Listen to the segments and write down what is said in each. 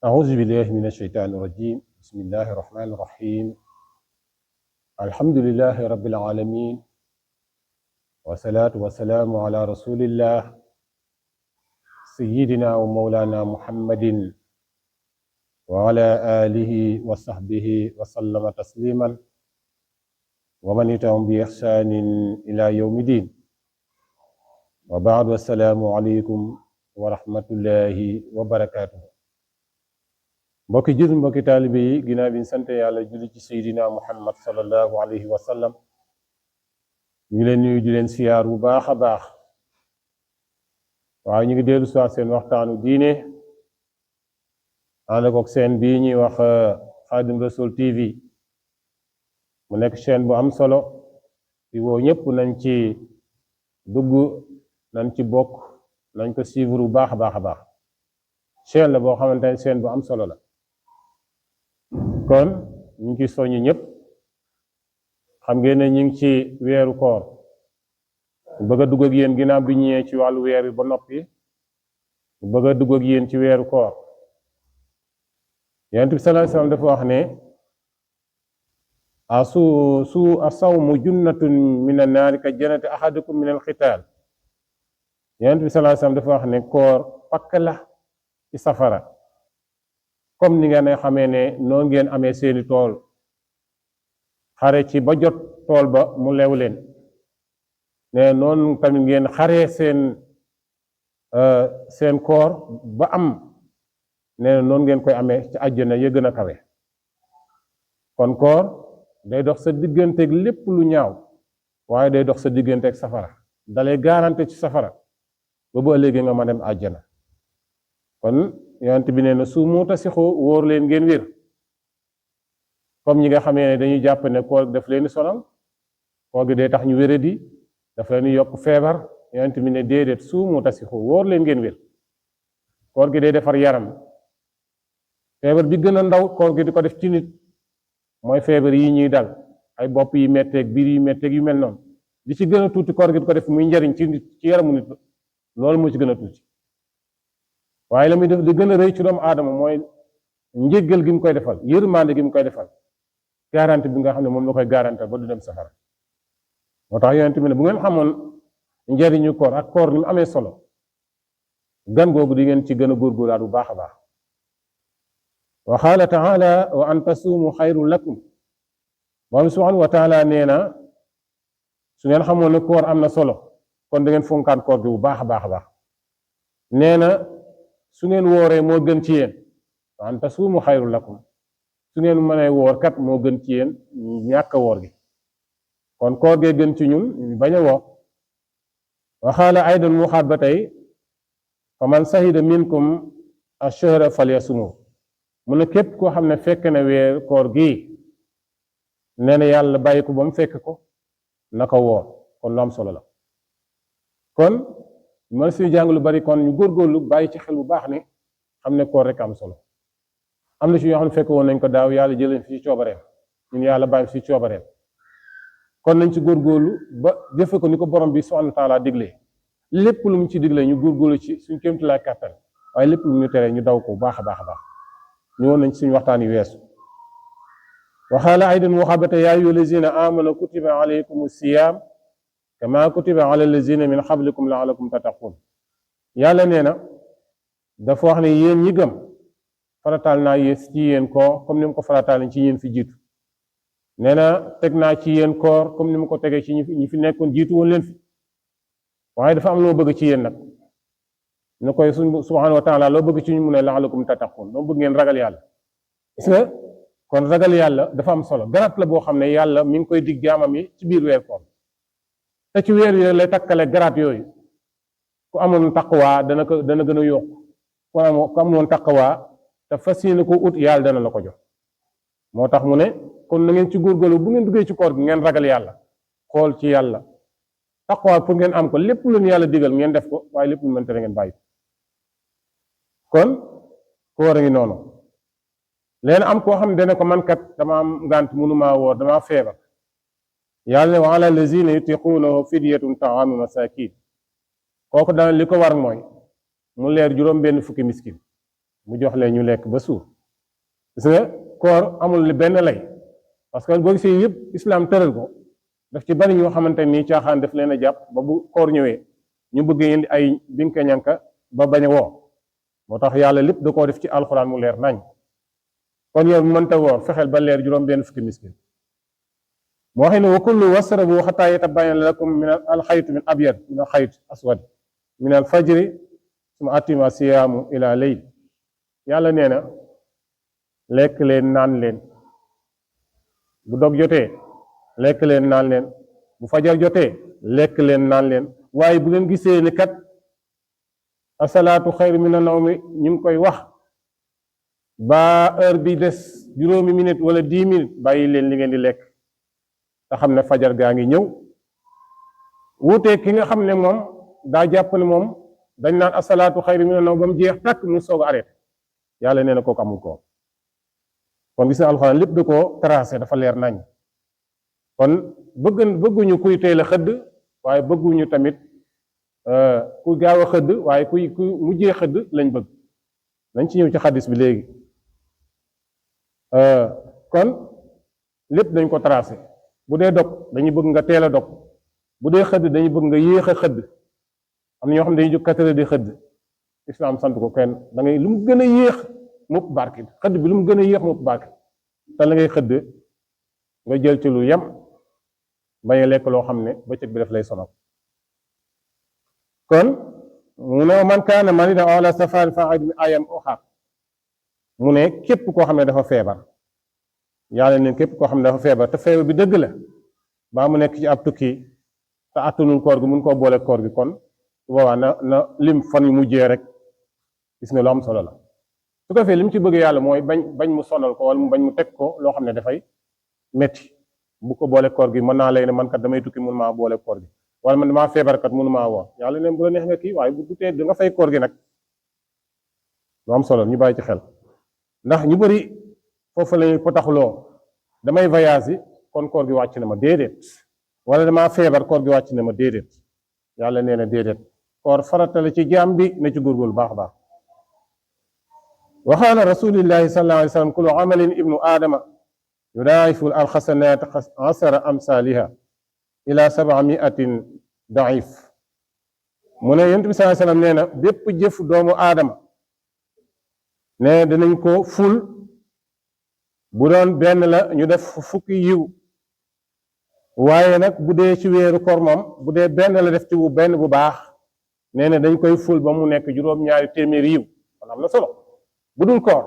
أعوذ بالله من الشيطان الرجيم بسم الله الرحمن الرحيم الحمد لله رب العالمين والصلاة والسلام على رسول الله سيدنا ومولانا محمد وعلى آله وصحبه وسلم تسليما ومن يتبعهم بإحسان إلى يوم الدين وبعد والسلام عليكم ورحمة الله وبركاته mbokki jur mbokki taalibe yi ginnaaw bi ñu sant yàlla julli ci seydina muhammad sallallahu alayhi wa sallam ñu leen nuyu di leen siyaar bu baax a baax waaye ñu ngi dellu si seen waxtaanu diine ànd ak seen bii ñuy wax Xaadim Rasul TV mu nekk chaîne bu am solo di woo ñëpp nañ ci dugg nañ ci bokk nañ ko suivre bu baax a baax a baax chaîne la boo xamante ne chaîne bu am solo la kon ñu ngi ci soññu ñëpp xam ngeen ne ñu ngi ci weeru koor bëgg a dugg ak yéen ginnaaw bi ñëwee ci wàllu weer bi ba noppi bëgg a dugg ak yéen ci weeru koor Yonent bi sallallahu alayhi wasallam dafa wax ne asawmu junnatun min an-naari ka jannati ahadukum min al-qitaal Yonent bi sallallahu alayhi wasallam dafa wax ne koor pakk la ci safara comme ni ngeen xamee ne noo ngeen amee seeni tool xare ci ba jot tool ba mu lew leen ne noonu tamit ngeen xaree seen koor ba am ne noonu ngeen koy amee ci àjjana ya gën a kawe kon koor day dox sa digganteeg lépp lu ñaaw waaye day dox sa digganteeg safara dalay garanté ci safara ba bu ëllëgee nga ma dem àjjana kon yonent bi nee na su mu tasixu wóor leen ngeen wér comme ñi nga xamee ne dañuy jàpp ne koor daf leen sonal koor gi day tax ñu wéradi daf leen yokk feebar yonent bi ne déedéet su mu tasixu wóor leen ngeen wér koor gi day defar yaram feebar bi gën a ndaw koor gi di ko def ci nit mooy feebar yi ñuy dal ay bopp yi metteeg biir yi metteeg yu mel noonu li ci gën a tuuti koor gi di ko def muy njariñ ci nit ci yaramu nit loolu moo ci gën a tuuti waaye la muy def di gën a rëy ci doomu aadama mooy njéggal gi mu koy defal yërmande gi mu koy defal garanti bi nga xam ne moom la koy garanti ba du dem safara moo tax yonent bi ne bu ngeen xamoon njariñu koor ak koor ni mu amee solo gan googu di ngeen ci gën a góorgóorlaat bu baax a baax wa qaala taala wa an tasuumu xayrun lakum moom subhanahu wa taala nee na su ngeen xamoon ne koor am na solo kon da ngeen fonkaat koor gi bu baax a baax a baax nee na su ngeen wooree moo gën ci yéen wa an tasuumu xayrun lakum su ngeen mënee woor kat moo gën ci yéen ñàkk woor gi kon koor gee gën ci ñun bañ a woor wa qaala aydan mu xaat ba tey fa man sahida minkum ash-shahra falyasumhu mu ne képp koo xam ne fekk na weer koor gii nee na yàlla bàyyi ko ba mu fekk ko na ko woor kon lu am solo la kon mën suñu jàng lu bari kon ñu góorgóorlu bàyyi ci xel bu baax ne xam ne koor rek am solo am na ci ñoo xam ne fekk woon nañ ko daaw yàlla jëleen fi ci coobareem ñun yàlla bàyyi fi ci coobareem kon nañ ci góorgóorlu ba jëfe ko ni ko borom bi subhanahu wa taala diglee lépp lu mu ci diglee ñu góorgóorlu ci suñ kéemtulaay kàttan waaye lépp lu mu ñu teree ñu daw ko bu baax a baax a baax ñëwoon nañ ci suñu waxtaan yu weesu waxaala aydan waxabate yaa ayyuha lazina amanu kutiba alaykum siyam kama kutiba ala lazina min qablikum la'allakum tattaqun yàlla nee na dafa wax ne yéen ñi gëm farataal naa yées ci yéen koor comme ni mu ko farataal ci yéen fi jiitu nee na teg naa ci yéen koor comme ni mu ko tegee ci ñi fi nekkoon jiitu woon leen fi waaye dafa am loo bëgg ci yéen nag ñu koy suñ subhanahu wa taala loo bëgg ci ñu mu ne la'allakum tattaqun loo bëgg ngeen ragal yàlla gis nga kon ragal yàlla dafa am solo garab la boo xam ne yàlla mi ngi koy dig jaamam yi ci biir weer koor te ci weer yi lay takkale garaat yooyu ku amoon taqwa dana gën a yokk ku amoon taqwa te fas yéene ko ut yàlla dana la ko jox moo tax mu ne kon na ngeen ci góorgóorlu bu ngeen duggee ci koor gi ngeen ragal yàlla xool ci yàlla taqwa pour ngeen am ko lépp lu yàlla digal ngeen def ko waaye lépp lu mënte ngeen bàyyi kon koor a ngi noonu leen am koo xam ne dana ko man kat dama am ngànt mënumaa woor dama feebar yàlla ne wa ala lazina yutiquunahu fidyatun taamu masakin kooku dana li ko war mooy mu leer juróom benn fukki miskin mu jox leen ñu lekk ba suur gis nga koor amul li benn lay parce que boo gisee yëpp islam tëral ko daf ci bari ñoo xamante ni caaxaan daf leen a jàpp ba bu koor ñëwee ñu bëgg indi ay binka ñanka ba bañ a woo moo tax yàlla lépp da koo def ci alxuraan mu leer nañ kon yow mënta woor fexeel ba leer juróom benn fukki miskin moo waxee ne wa kullu wasrabu xataa yatabayyana lakum min al xaytu min abyad min al xayt aswad min al fajri suma atima siyaamu ila layl yàlla nee na lekk leen naan leen bu dog jotee lekk leen naan leen bu fajar jotee lekk leen naan leen waaye bu ngeen gisee ni kat asalaatu xayru mina nawmi ñu ngi koy wax ba heure bi des juróomi minute wala 10 minutes bàyyi leen li ngeen di lekk te xam ne fajar gaa ngi ñëw wuutee ki nga xam ne moom daa jàpp ne moom dañ naan asalaatu xayru mina nawmi ba mu jeex tàkk mu soog a arrêté yàlla nee na kooku amul ko kon gis na alxuraan lépp da koo tracé dafa leer nañ kon bëgguñu kuy teel a xëdd waaye bëgguñu tamit ku gaaw a xëdd waaye ku mujjee xëdd lañ bëgg nañ ci ñëw ci xadis bi léegi kon lépp dañ ko tracé bu dee dog dañuy bëgg nga teel a dog bu dee xëdd dañuy bëgg nga yéex a xëdd am na ñoo xam ne dañuy jóg 4 heures di xëdd islam sant ko kenn da ngay lu mu gën a yéex mu ëpp barke xëdd bi lu mu gën a yéex mu ëpp barke te la ngay xëdd nga jël ci lu yem bañ a lekk loo xam ne bëccëg bi daf lay sonal kon mu ne man kaana maridan aw ala safarin fa iddatun min ayaamin ukhar mu ne képp koo xam ne dafa feebar yàlla ne képp koo xam ne dafa feebar te feebar bi dëgg la baa mu nekk ci ab tukki te attanul koor gi mun koo boole koor gi kon su boobaa na lim fan yu mujjee rek gis nga lu am solo la su ko fee lim ci bëgg yàlla mooy bañ mu sonal ko wala mu bañ mu teg ko loo xam ne dafay metti bu ko boole koor gi mën naa lay ne man kat damay tukki mun maa boole koor gi wala man damaa feebar kat mënu maa woor yàlla ne bu la neex nga kii waaye bu dutee da nga fay koor gi nag lu am solo ñu bàyyi ci xel ndax ñu bëri foofu lañuy potaxloo damay voyage yi kon koor gi wàcc na ma déedéet wala damaa feebar koor gi wàcc na ma déedéet yàlla nee na déedéet koor farata la ci jaam bi na ci góorgóorlu baax a baax wa qaala rasulillahi sallallahu alayhi wa sallam kullu amalin ibnu aadama yudaa'ifu alxasanaat 10 amsaaliha ila 700 daif mu ne yonent bi sallallahu alayhi wa sallam nee na bépp jëf doomu aadama ne dinañ ko ful bu doon benn la ñu def fukki yiw waaye nag bu dee ci weeru koor moom bu dee benn la def ci wu benn bu baax nee na dañ koy ful ba mu nekk juróom-ñaari téeméeri yiw kon am na solo bu dul koor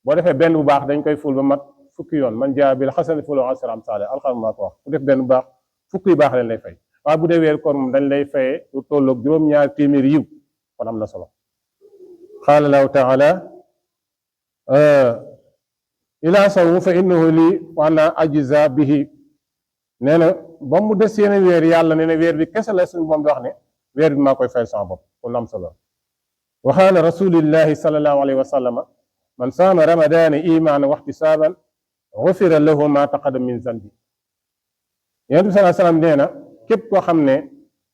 boo defee benn bu baax dañ koy ful ba mat fukki yoon man jaa bil xasanati falahu 10 amsaalihaa alxam maa ko wax bu def benn bu baax fukki yu baax leen lay fay waaye bu dee weeru koor moom dañ lay fayee lu tolloog juróom-ñaari téeméeri yiw kon am na solo qaala llaahu taala ilaa sawmu fa innahu lii wa ana ajza bihi nee na ba mu des yeneen weer yàlla nee na weer bi kese la suñu boom di wax ne weer bi maa koy fay sama bopp kon am solo wa qaala rasulillahi sallallahu alayhi wa sallama man saama ramadaana imaanan wa ihtisaaban gufira lahu ma taqaddama min zanbi yonent bi sallallahu alayhi wa sallam nee na képp koo xam ne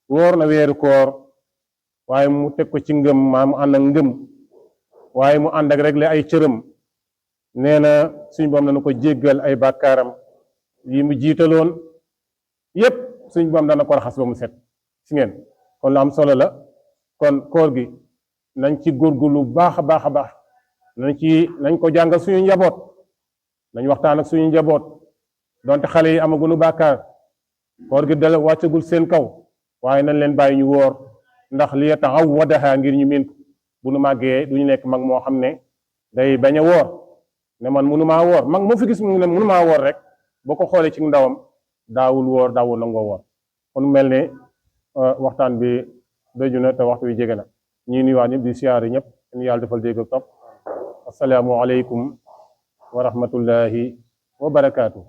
wóor na weeru koor waaye mu teg ko ci ngëm maa mu ànd ak ngëm waaye mu ànd ak réglé ay cërëm nee na suñu boom dana ko jéggal ay bàkkaaram yi mu jiitaloon yépp suñu boom dana ko raxas ba mu set si ngeen kon lu am solo la kon koor gi nañ ci góorgóorlu baax a baax a baax nañ ko jàngal suñu njaboot nañ waxtaan ak suñu njaboot donte xale yi amaguñu bàkkaar koor gi dala wàccagul seen kaw waaye nañ leen bàyyi ñu wóor ndax li yata'awwadaha ngir ñu miin ko bu nu màggee du ñu nekk mag moo xam ne day bañ a woor ne man mënumaa woor mag moo fi gis mu ne mënumaa woor rek boo ko xoolee ci ndawam daawul woor daawul nangoo woor kon mel ne waxtaan bi dëju na te waxtu wi jege na ñii nuyuwaat ñëpp di siyaare ñëpp ñu yàlla defal dégg ak topp asalaamu aleykum wa rahmatullahi wa barakaatu.